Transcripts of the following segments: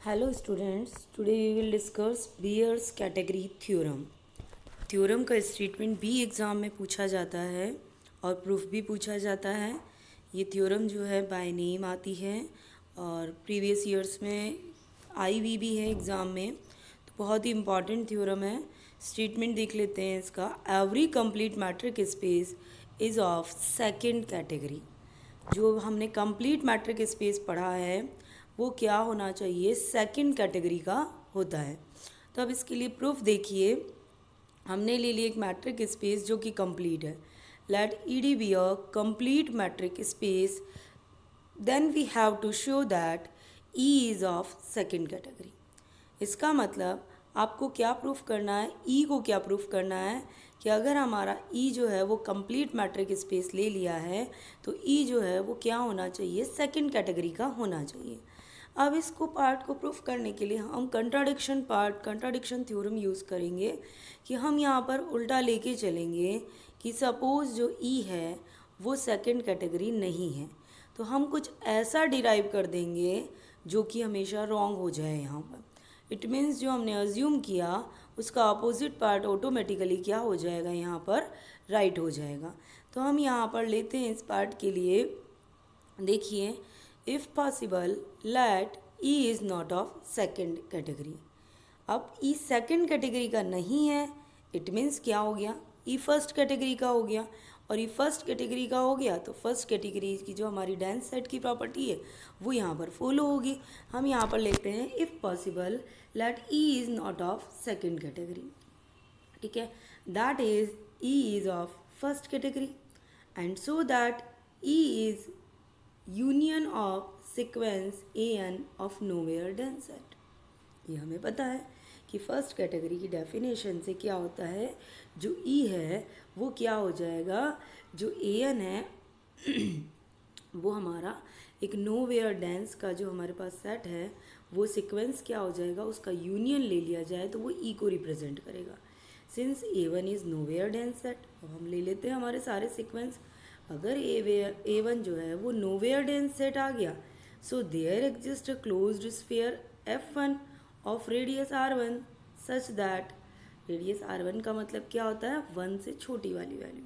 Hello students, today we will discuss Beer's category theorem. Theorem का statement B exam में पूछा जाता है और प्रूफ भी पूछा जाता है। ये थ्योरम जो है बाय नेम आती है और प्रीवियस ईयर्स में आई भी है एग्ज़ाम में, तो बहुत ही इम्पॉर्टेंट थ्योरम है। स्टेटमेंट देख लेते हैं इसका। Every complete metric space is of second category. जो हमने कंप्लीट मैट्रिक स्पेस पढ़ा है वो क्या होना चाहिए, सेकंड कैटेगरी का होता है। तो अब इसके लिए प्रूफ देखिए। हमने ले लिया एक मैट्रिक स्पेस जो कि कंप्लीट है। Let E D be a complete metric space, then we have to show that E is of second category. इसका मतलब आपको क्या प्रूफ करना है, ई को क्या प्रूफ करना है कि अगर हमारा ई जो है वो कंप्लीट मैट्रिक स्पेस ले लिया है तो ई जो है वो क्या होना चाहिए, सेकंड कैटेगरी का होना चाहिए। अब इसको पार्ट को प्रूफ करने के लिए हम कंट्राडिक्शन थ्योरम यूज़ करेंगे कि हम यहाँ पर उल्टा लेके चलेंगे कि सपोज़ जो ई है वो सेकंड कैटेगरी नहीं है, तो हम कुछ ऐसा डिराइव कर देंगे जो कि हमेशा रॉन्ग हो जाए यहाँ पर। इट मीन्स जो हमने अज्यूम किया उसका अपोजिट पार्ट ऑटोमेटिकली क्या हो जाएगा, यहाँ पर राइट हो जाएगा। तो हम यहाँ पर लेते हैं इस पार्ट के लिए, देखिए, if possible let E is not of second category. अब ई सेकंड कैटेगरी का नहीं है, इट मीन्स क्या हो गया, ई फर्स्ट कैटेगरी का हो गया। और ई फर्स्ट कैटेगरी का हो गया तो फर्स्ट कैटेगरी की जो हमारी डेंस सेट की प्रॉपर्टी है वो यहाँ पर फॉलो होगी। हम यहाँ पर लेते हैं if possible let E is not of second category, ठीक है, that is E is of first category and so that E is union of sequence A N of nowhere dense set. ये हमें पता है कि फर्स्ट कैटेगरी की definition से क्या होता है, जो ई है वो क्या हो जाएगा, जो ए एन है वो हमारा एक नोवेयर डेंस का जो हमारे पास सेट है वो सीक्वेंस क्या हो जाएगा, उसका यूनियन ले लिया जाए तो वो ई को रिप्रेजेंट करेगा। Since A one is nowhere dense set, अब हम ले लेते हैं हमारे सारे सीक्वेंस। अगर ए वन जो है वो नोवेयर डेंस सेट आ गया, so there exist a closed sphere F one of radius R one such that, radius R one का मतलब क्या होता है, वन से छोटी वाली वैल्यू,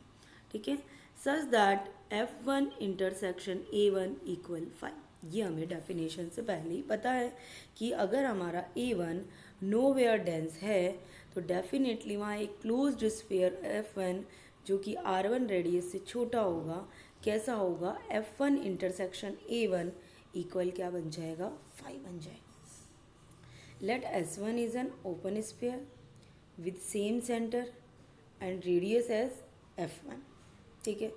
ठीक है, सच that F one intersection A one equal 5। ये हमें डेफिनेशन से पहले ही पता है कि अगर हमारा ए वन नोवेयर डेंस है तो डेफिनेटली वहाँ एक क्लोज्ड स्फीयर एफ वन जो कि आर वन रेडियस से छोटा होगा, कैसा होगा, F one intersection A one equal क्या बन जाएगा, 5 बन जाएगा। Let S one is an open sphere with same centre and radius as F one, ठीक है।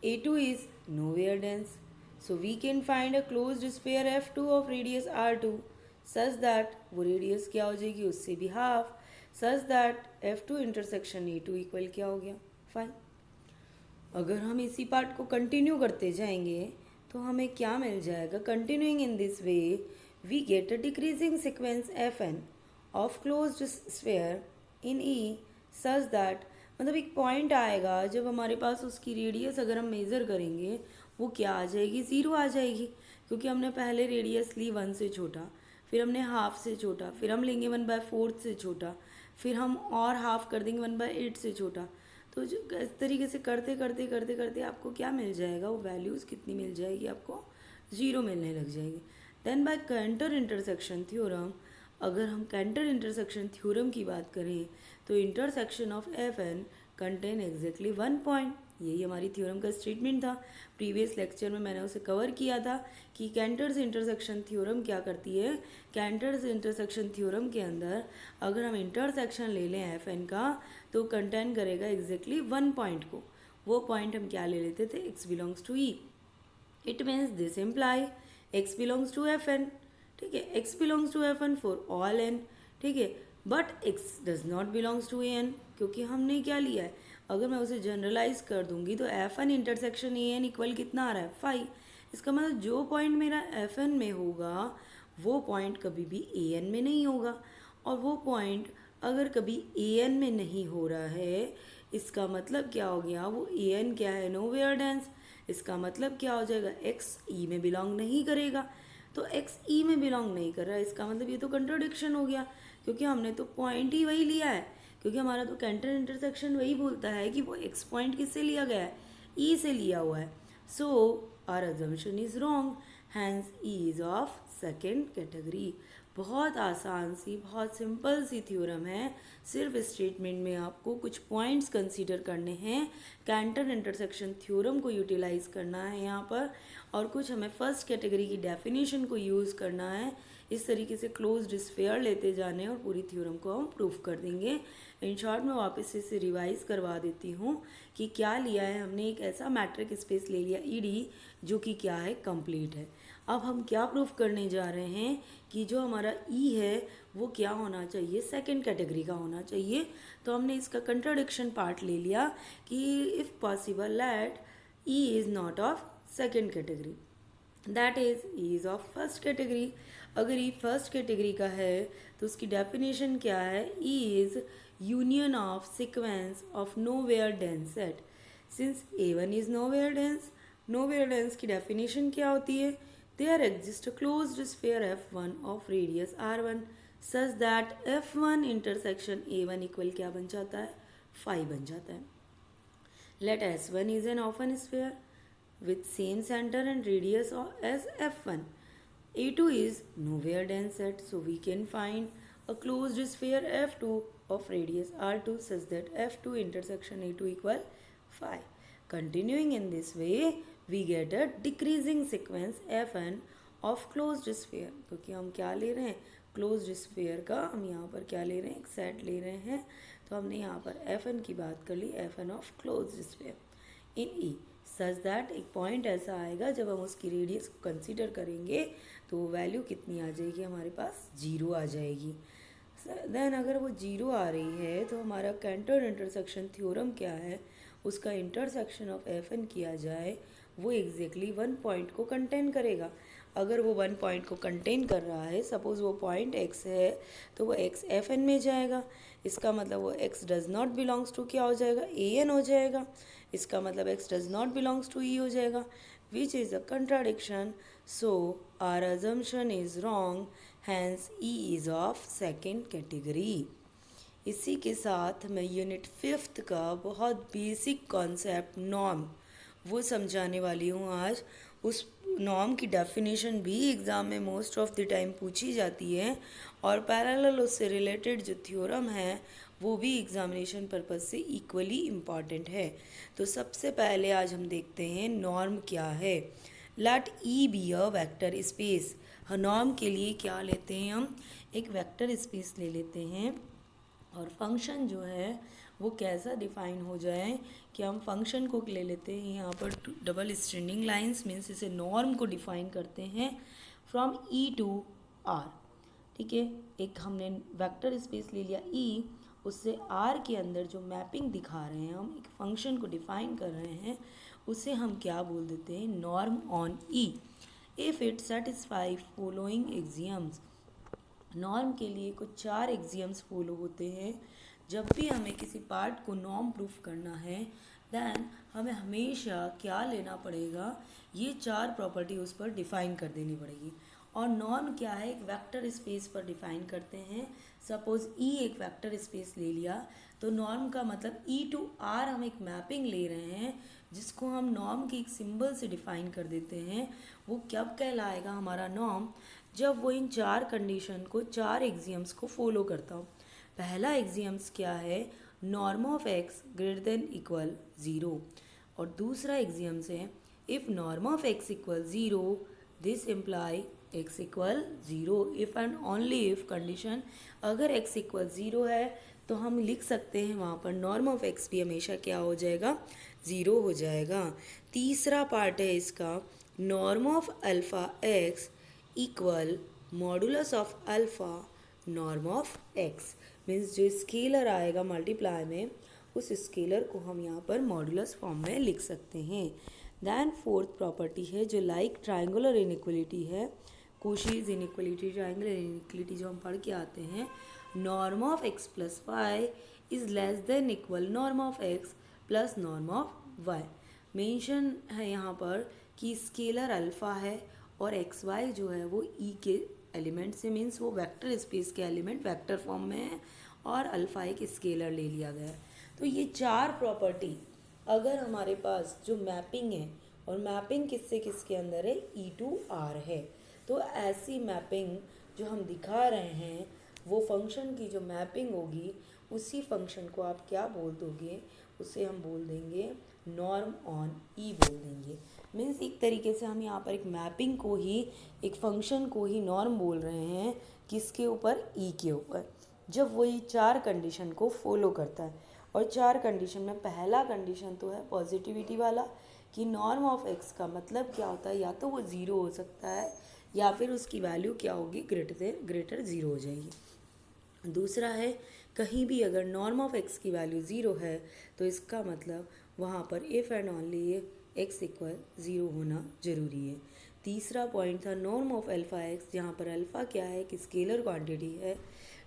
A two is nowhere dense, so we can find a closed sphere F two of radius R two such that वो radius क्या हो जाएगी, उससे भी half, such that F two intersection A two equal क्या हो गया, 5। अगर हम इसी पार्ट को कंटिन्यू करते जाएंगे तो हमें क्या मिल जाएगा, continuing in this way we get a decreasing sequence F N of closed sphere in E such that, मतलब एक पॉइंट आएगा जब हमारे पास उसकी रेडियस अगर हम मेज़र करेंगे वो क्या आ जाएगी, ज़ीरो आ जाएगी, क्योंकि हमने पहले रेडियस ली 1 से छोटा, फिर हमने हाफ से छोटा, फिर हम लेंगे 1/4 से छोटा, फिर हम और हाफ कर देंगे 1/8 से छोटा। तो जो इस तरीके से करते करते करते करते आपको क्या मिल जाएगा, वो वैल्यूज़ कितनी मिल जाएगी, आपको 0 मिलने लग जाएगी। Then by Cantor intersection theorem, अगर हम कैंटर इंटरसेक्शन थ्योरम की बात करें तो intersection of F N contain exactly 1 point. यही हमारी थ्योरम का स्टेटमेंट था। प्रीवियस लेक्चर में मैंने उसे कवर किया था कि कैंटर्स इंटरसेक्शन थ्योरम क्या करती है। कैंटर्स इंटरसेक्शन थ्योरम के अंदर अगर हम इंटरसेक्शन ले लें एफ एन का तो कंटेन करेगा एग्जैक्टली 1 पॉइंट को। वो पॉइंट हम क्या ले लेते थे, x belongs to E. It means this imply x belongs to F N, ठीक है, x belongs to F N for all N, ठीक है, but x does not belongs to A N, क्योंकि हमने क्या लिया है, अगर मैं उसे जनरलाइज कर दूंगी तो F N intersection A N equal कितना आ रहा है, 5। इसका मतलब जो पॉइंट मेरा एफ एन में होगा वो पॉइंट कभी भी ए एन में नहीं होगा, और वो पॉइंट अगर कभी ए एन में नहीं हो रहा है इसका मतलब क्या हो गया, वो ए एन क्या है, नोवेयर डेंस। इसका मतलब क्या हो जाएगा, एक्स ई में बिलोंग नहीं करेगा। तो एक्स ई में बिलोंग नहीं कर रहा है, इसका मतलब ये तो कंट्रोडिक्शन हो गया, क्योंकि हमने तो पॉइंट ही वही लिया है, क्योंकि हमारा तो कैंटर इंटरसेक्शन वही बोलता है कि वो एक्स पॉइंट किससे लिया गया है, ई से लिया हुआ है. So our assumption is wrong, hence E is of second category. बहुत आसान सी, बहुत सिंपल सी थ्योरम है. सिर्फ स्टेटमेंट में आपको कुछ पॉइंट्स कंसीडर करने हैं, कैंटर इंटरसेक्शन थ्योरम को यूटिलाइज करना है यहाँ पर, और कुछ हमें फर्स्ट कैटेगरी की डेफिनेशन को यूज़ करना है. इस तरीके से क्लोज्ड स्फीयर लेते जाने और पूरी थ्योरम को हम प्रूफ कर देंगे. इन शॉर्ट में वापस इसे रिवाइज करवा देती हूँ कि क्या लिया है हमने. एक ऐसा मैट्रिक स्पेस ले लिया ईडी जो कि क्या है, कंप्लीट है. अब हम क्या प्रूफ करने जा रहे हैं कि जो हमारा ई है वो क्या होना चाहिए, सेकंड कैटेगरी का होना चाहिए. तो हमने इसका कंट्राडिक्शन पार्ट ले लिया कि if possible let E is not of second category, that is E is of first category. अगर ई फर्स्ट कैटेगरी का है तो उसकी डेफिनेशन क्या है, E is union of sequence of nowhere dense set. Since A1 is nowhere dense की definition क्या होती है, there exists a closed sphere F1 of radius R1 such that F1 intersection A1 equal क्या बन जाता है, phi बन जाता है. Let S1 is an open sphere with same center and radius as F1. A2 is nowhere dense set, so we can find a closed sphere F2 of radius R2 such that F2 intersection A2 equal phi. Continuing in this way, we get a decreasing sequence Fn of closed sphere. क्योंकि हम क्या ले रहे हैं, closed sphere का हम यहाँ पर क्या ले रहे हैं, एक सेट ले रहे हैं. तो हमने यहाँ पर Fn की बात कर ली, Fn of closed sphere in E such that एक पॉइंट ऐसा आएगा जब हम उसकी रेडियस को कंसीडर करेंगे तो वो वैल्यू कितनी आ जाएगी, हमारे पास 0 आ जाएगी. देन अगर वो 0 आ रही है तो हमारा कैंटर इंटरसेक्शन थ्योरम क्या है, उसका इंटरसेक्शन ऑफ Fn किया जाए वो एग्जैक्टली वन पॉइंट को कंटेन करेगा. अगर वो वन पॉइंट को कंटेन कर रहा है, सपोज वो पॉइंट x है तो वो x Fn में जाएगा. इसका मतलब वो x does not belongs to क्या हो जाएगा, An हो जाएगा. इसका मतलब x does not belongs to E हो जाएगा, which is a contradiction. So our assumption is wrong, hence E is of second category. इसी के साथ मैं यूनिट 5th का बहुत बेसिक कॉन्सेप्ट नॉर्म वो समझाने वाली हूँ आज. उस नॉर्म की डेफिनेशन भी एग्ज़ाम में मोस्ट ऑफ द टाइम पूछी जाती है, और पैरेलल उससे रिलेटेड जो थ्योरम है वो भी एग्जामिनेशन पर्पज़ से इक्वली इम्पॉर्टेंट है. तो सबसे पहले आज हम देखते हैं नॉर्म क्या है. Let E be a vector space. Norm के लिए क्या लेते हैं हम, एक वेक्टर स्पेस ले लेते हैं, और फंक्शन जो है वो कैसा डिफाइन हो जाए कि हम फंक्शन को ले लेते हैं यहाँ पर डबल स्टैंडिंग लाइंस मीन्स इसे नॉर्म को डिफाइन करते हैं फ्रॉम ई टू आर. ठीक है, एक हमने वेक्टर स्पेस ले लिया ई, उससे आर के अंदर जो मैपिंग दिखा रहे हैं, हम एक फंक्शन को डिफाइन कर रहे हैं, उसे हम क्या बोल देते हैं, norm on E. If it satisfy following axioms. Norm के लिए कुछ 4 एक्सियम्स फॉलो होते हैं. जब भी हमें किसी पार्ट को नॉर्म प्रूफ करना है देन हमें हमेशा क्या लेना पड़ेगा, ये 4 प्रॉपर्टी उस पर डिफ़ाइन कर देनी पड़ेगी. और नॉर्म क्या है, एक वेक्टर स्पेस पर डिफ़ाइन करते हैं. सपोज़ ई एक वेक्टर स्पेस ले लिया तो नॉर्म का मतलब ई टू आर हम एक मैपिंग ले रहे हैं जिसको हम नॉर्म के एक सिंबल से डिफ़ाइन कर देते हैं. वो कब कहलाएगा हमारा नॉर्म, जब वो इन 4 कंडीशन को, 4 एक्सियम्स को फॉलो करता हो. पहला एक्सियम्स क्या है, norm of x greater than equal 0. और दूसरा एक्सियम्स है if norm of x equal 0 this imply x equal 0 if and only if condition. अगर एक्स इक्वल 0 है तो हम लिख सकते हैं वहाँ पर नॉर्म ऑफ एक्स भी हमेशा क्या हो जाएगा, 0 हो जाएगा. तीसरा पार्ट है इसका, norm of alpha x equal modulus of alpha norm of x. Means जो स्केलर आएगा मल्टीप्लाई में, उस स्केलर को हम यहाँ पर मॉडुलस फॉर्म में लिख सकते हैं. दैन फोर्थ प्रॉपर्टी है जो लाइक ट्राइंगुलर इनइक्वलिटी है, कोशीज इनइक्वलिटी, ट्राइंगुलर इनइक्वलिटी जो हम पढ़ के आते हैं, norm of X plus Y is less than equal norm of X plus norm of Y. Mention है यहाँ पर कि स्केलर अल्फ़ा है और एक्स वाई जो है वो ई के एलिमेंट से, मीन्स वो वेक्टर स्पेस के एलिमेंट वेक्टर फॉर्म में है, और अल्फा एक स्केलर ले लिया गया है। तो ये चार प्रॉपर्टी अगर हमारे पास जो मैपिंग है, और मैपिंग किससे किसके अंदर है, ई टू आर है, तो ऐसी मैपिंग जो हम दिखा रहे हैं वो फंक्शन की जो मैपिंग होगी उसी फंक्शन को आप क्या बोल दोगे, उसे हम बोल देंगे नॉर्म ऑन ई बोल देंगे। मीन्स एक तरीके से हम यहाँ पर एक मैपिंग को ही, एक फंक्शन को ही नॉर्म बोल रहे हैं, किसके ऊपर, ई के ऊपर, जब वो ये चार कंडीशन को फॉलो करता है। और चार कंडीशन में पहला कंडीशन तो है पॉजिटिविटी वाला, कि नॉर्म ऑफ एक्स का मतलब क्या होता है, या तो वो ज़ीरो हो सकता है या फिर उसकी वैल्यू क्या होगी, ग्रेटर ज़ीरो हो जाएगी। दूसरा है कहीं भी अगर नॉर्म ऑफ एक्स की वैल्यू ज़ीरो है तो इसका मतलब वहाँ पर if and only x equal zero होना ज़रूरी है। तीसरा पॉइंट था नॉर्म ऑफ अल्फ़ा एक्स, जहाँ पर अल्फ़ा क्या है, कि स्केलर क्वांटिटी है।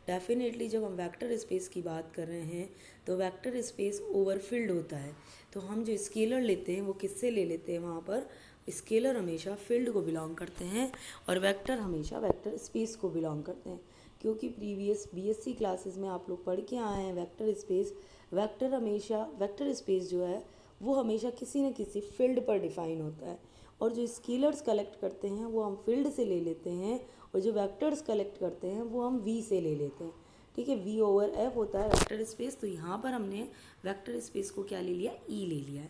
डेफिनेटली जब हम वेक्टर स्पेस की बात कर रहे हैं तो वेक्टर स्पेस ओवरफिल्ड होता है, तो हम जो स्केलर लेते हैं वो किससे ले लेते हैं, वहाँ पर स्केलर हमेशा फील्ड को बिलोंग करते हैं और वेक्टर हमेशा वेक्टर स्पेस को बिलोंग करते हैं। क्योंकि प्रीवियस बीएससी क्लासेस में आप लोग पढ़ के आए हैं वेक्टर स्पेस, वेक्टर स्पेस जो है वो हमेशा किसी न किसी फील्ड पर डिफाइन होता है, और जो स्केलर्स कलेक्ट करते हैं वो हम फील्ड से ले लेते हैं, और जो वेक्टर्स कलेक्ट करते हैं वो हम वी से ले लेते हैं। ठीक है, वी ओवर एफ होता है वेक्टर स्पेस। तो यहाँ पर हमने वेक्टर स्पेस को क्या ले लिया, ई ले लिया है।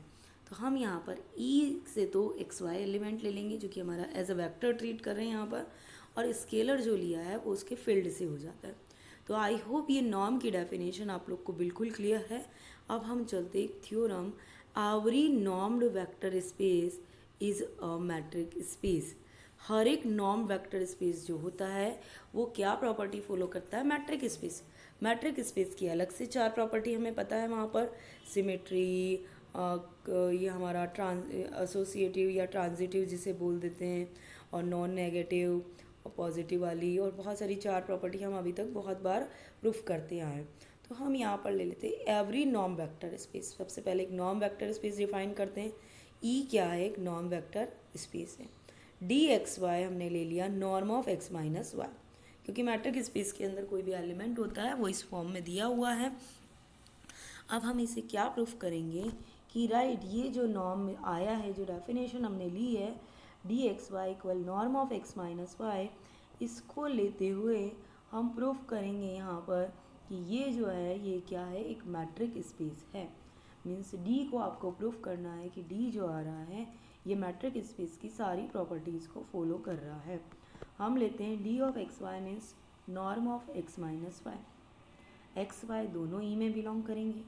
तो हम यहाँ पर ई से तो एक्स वाई एलिमेंट ले लेंगे जो कि हमारा एज अ वेक्टर ट्रीट कर रहे हैं यहाँ पर, और स्केलर जो लिया है वो उसके फील्ड से हो जाता है। तो आई होप ये नॉर्म की डेफिनेशन आप लोग को बिल्कुल क्लियर है। अब हम चलते एक theorem, every normed vector space is a metric space. हर एक नॉर्म वेक्टर स्पेस जो होता है वो क्या प्रॉपर्टी फॉलो करता है, मैट्रिक स्पेस। मैट्रिक स्पेस की अलग से चार प्रॉपर्टी हमें पता है वहाँ पर, सिमेट्री, ये हमारा एसोसिएटिव या ट्रांजिटिव जिसे बोल देते हैं, और नॉन नेगेटिव और पॉजिटिव वाली, और बहुत सारी चार प्रॉपर्टी हम अभी तक बहुत बार प्रूफ करते आए हैं। तो हम यहाँ पर ले लेते हैं एवरी नॉर्म वेक्टर स्पेस। सबसे पहले एक नॉर्म वेक्टर स्पेस डिफाइन करते हैं। ई क्या है, एक नॉर्म वेक्टर स्पेस है। डी एक्स वाई हमने ले लिया norm of X minus Y, क्योंकि मैट्रिक स्पेस के अंदर कोई भी एलिमेंट होता है वो इस फॉर्म में दिया हुआ है। अब हम इसे क्या प्रूफ करेंगे कि राइट ये जो नॉर्म आया है, जो डेफिनेशन हमने ली है D X Y equal norm of X minus Y, इसको लेते हुए हम प्रूफ करेंगे यहाँ पर कि ये जो है ये क्या है, एक मैट्रिक स्पेस है। मीन्स डी को आपको प्रूफ करना है कि डी जो आ रहा है ये मैट्रिक स्पेस की सारी प्रॉपर्टीज़ को फॉलो कर रहा है। हम लेते हैं D of X Y means norm of X minus Y. X Y दोनों ई में बिलोंग करेंगे,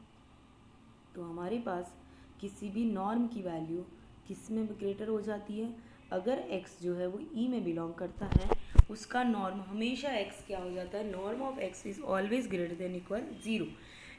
तो हमारे पास किसी भी नॉर्म की वैल्यू किस में ग्रेटर हो जाती है, अगर x जो है वो e में बिलोंग करता है उसका नॉर्म हमेशा x क्या हो जाता है, norm of x is always greater than equal zero.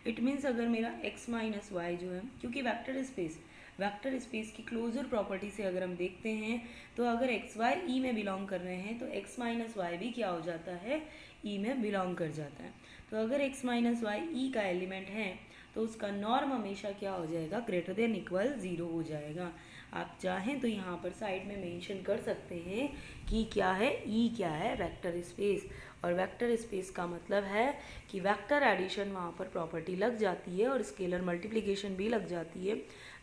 It means अगर मेरा x माइनस वाई जो है, क्योंकि वेक्टर स्पेस की क्लोजर प्रॉपर्टी से अगर हम देखते हैं तो अगर एक्स वाई ई में बिलोंग कर रहे हैं तो x माइनस वाई भी क्या हो जाता है, ई में बिलोंग कर जाता है। तो अगर x माइनस वाई ई का एलिमेंट है तो उसका नॉर्म हमेशा क्या हो जाएगा, ग्रेटर देन इक्वल ज़ीरो हो जाएगा। आप चाहें तो यहाँ पर साइड में मेंशन कर सकते हैं कि क्या है, ई क्या है, वेक्टर स्पेस। और वेक्टर स्पेस का मतलब है कि वेक्टर एडिशन वहाँ पर प्रॉपर्टी लग जाती है और स्केलर मल्टीप्लिकेशन भी लग जाती है,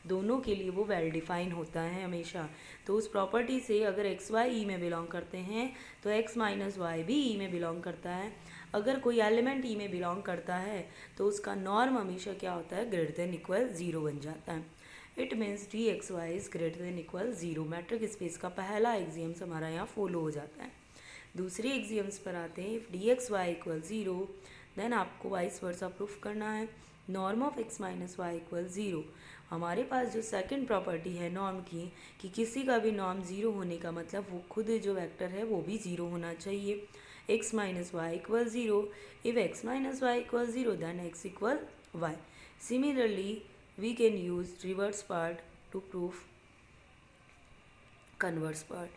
दोनों के लिए वो वेल डिफाइन होता है हमेशा। तो उस प्रॉपर्टी से अगर एक्स वाई ई में बिलोंग करते हैं तो एक्स माइनस वाई भी ई में बिलोंग करता है। अगर कोई एलिमेंट ई में बिलोंग करता है तो उसका नॉर्म हमेशा क्या होता है, ग्रेटर देन इक्वल ज़ीरो बन जाता है। It means D X Y is greater than equal zero. Metric space का पहला एक्सियम्स हमारा यहाँ फॉलो हो जाता है। दूसरे एक्सियम्स पर आते हैं। If D X Y equal zero then आपको वाइस वर्सा प्रूफ करना है norm of X minus Y equal zero. हमारे पास जो सेकंड प्रॉपर्टी है नॉर्म की, कि किसी का भी नॉर्म ज़ीरो होने का मतलब वो खुद जो वेक्टर है वो भी ज़ीरो होना चाहिए। x minus Y equal zero, if x minus Y equal zero then x equal Y. Similarly we can use reverse part to proof converse part.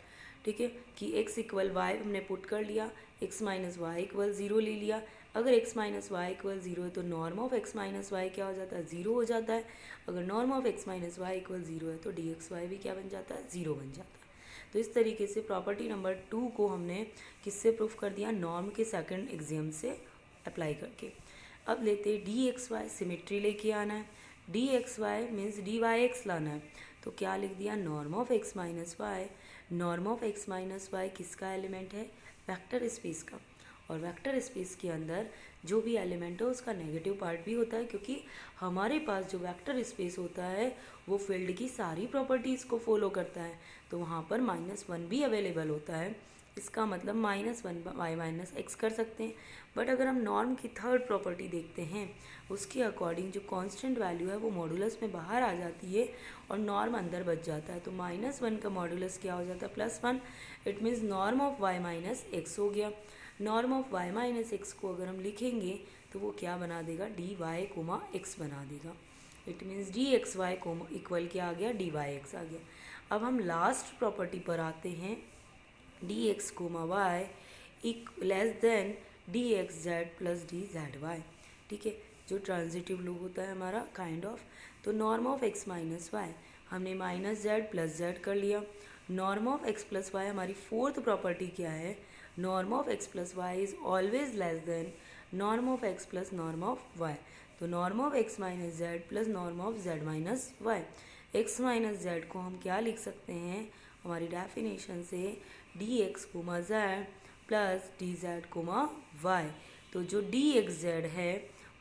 ठीक है, कि x इक्वल वाई हमने पुट कर लिया, x minus Y equal zero ले लिया। अगर x minus Y equal zero है तो norm of x minus Y क्या हो जाता है, ज़ीरो हो जाता है। अगर norm of x minus Y equal zero है तो डी एक्स वाई भी क्या बन जाता है, ज़ीरो बन जाता है। तो इस तरीके से प्रॉपर्टी नंबर 2 को हमने किससे प्रूफ कर दिया, नॉर्म के सेकंड एग्जाम से अप्लाई करके। अब लेते हैं डी एक्स वाई, सिमेट्री लेके आना है। D X Y means D Y X लाना है, तो क्या लिख दिया, norm of X minus Y. Norm of X minus Y किसका एलिमेंट है, वेक्टर स्पेस का, और वेक्टर स्पेस के अंदर जो भी एलिमेंट है उसका नेगेटिव पार्ट भी होता है, क्योंकि हमारे पास जो वेक्टर स्पेस होता है वो फील्ड की सारी प्रॉपर्टीज़ को फॉलो करता है, तो वहाँ पर -1 भी अवेलेबल होता है। इसका मतलब -1 वाई माइनस एक्स कर सकते हैं। बट अगर हम नॉर्म की थर्ड प्रॉपर्टी देखते हैं, उसके अकॉर्डिंग जो कांस्टेंट वैल्यू है वो मॉडुलस में बाहर आ जाती है और नॉर्म अंदर बच जाता है, तो -1 का मॉडुलस क्या हो जाता है, +1। It means norm of Y minus X हो गया। Norm of Y minus X को अगर हम लिखेंगे तो वो क्या बना देगा, डी वाई कोमा एक्स बना देगा। It means D X Y comma equal क्या आ गया, डी वाई एक्स आ गया। अब हम लास्ट प्रॉपर्टी पर आते हैं, D X comma Y less than D X Z plus D Z Y. ठीक है, जो ट्रांजिटिव लूप होता है हमारा काइंड ऑफ। तो norm of X minus Y हमने -z प्लस जेड कर लिया। Norm of X plus Y हमारी फोर्थ प्रॉपर्टी क्या है, norm of X plus Y is always less than norm of X plus norm of Y. तो norm of X minus Z plus norm of Z minus Y. X minus Z को हम क्या लिख सकते हैं, हमारी डेफिनेशन से D X comma Z plus D Z comma Y. तो जो डी एक्स जेड है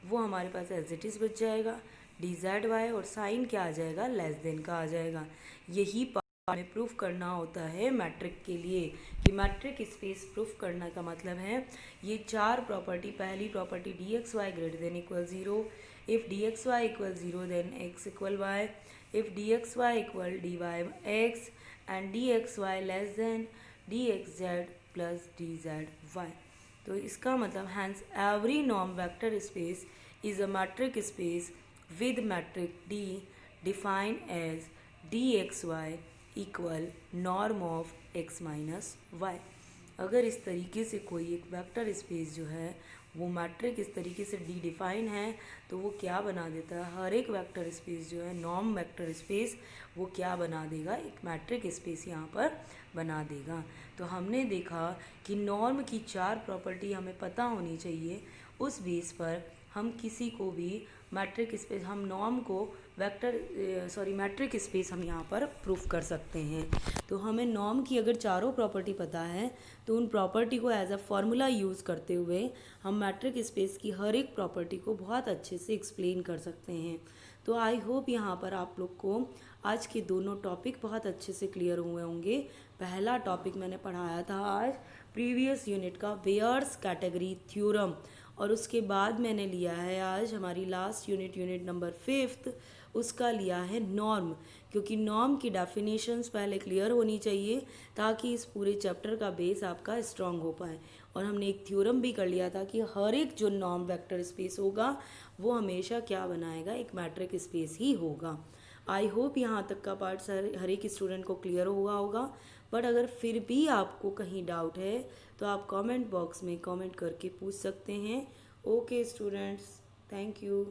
वो हमारे पास एज इट इज़ बच जाएगा, डी जेड वाई और साइन क्या आ जाएगा, लेस देन का आ जाएगा। यही हमें प्रूफ करना होता है मैट्रिक के लिए, कि मैट्रिक स्पेस प्रूफ करने का मतलब है ये चार प्रॉपर्टी। पहली property D X Y greater than equal 0, if D X Y equal 0 then X equal Y, if D X Y equal D Y X and D X Y less than D X Z plus D Z Y. तो इसका मतलब hence every norm vector space is a metric space with metric D defined as D X Y equal norm of X minus Y. अगर इस तरीके से कोई एक vector space जो है वो मैट्रिक इस तरीके से डी डिफाइन है, तो वो क्या बना देता है, हर एक वेक्टर स्पेस जो है नॉर्म वेक्टर स्पेस वो क्या बना देगा, एक मैट्रिक स्पेस यहाँ पर बना देगा। तो हमने देखा कि नॉर्म की चार प्रॉपर्टी हमें पता होनी चाहिए, उस बेस पर हम किसी को भी मैट्रिक स्पेस, हम नॉर्म को मैट्रिक स्पेस हम यहाँ पर प्रूफ कर सकते हैं। तो हमें नॉर्म की अगर चारों प्रॉपर्टी पता है तो उन प्रॉपर्टी को एज अ फॉर्मूला यूज़ करते हुए हम मैट्रिक स्पेस की हर एक प्रॉपर्टी को बहुत अच्छे से एक्सप्लेन कर सकते हैं। तो आई होप यहाँ पर आप लोग को आज के दोनों टॉपिक बहुत अच्छे से क्लियर हुए होंगे। पहला टॉपिक मैंने पढ़ाया था आज प्रीवियस यूनिट का बेयर्स कैटेगरी थ्योरम, और उसके बाद मैंने लिया है आज हमारी लास्ट यूनिट नंबर 5, उसका लिया है नॉर्म, क्योंकि नॉर्म की डेफिनेशंस पहले क्लियर होनी चाहिए ताकि इस पूरे चैप्टर का बेस आपका स्ट्रांग हो पाए। और हमने एक थ्योरम भी कर लिया था कि हर एक जो नॉर्म वेक्टर स्पेस होगा वो हमेशा क्या बनाएगा, एक मैट्रिक स्पेस ही होगा। आई होप यहाँ तक का पार्ट हर एक स्टूडेंट को क्लियर हुआ होगा। बट अगर फिर भी आपको कहीं डाउट है तो आप कमेंट बॉक्स में कमेंट करके पूछ सकते हैं। Okay students, thank you.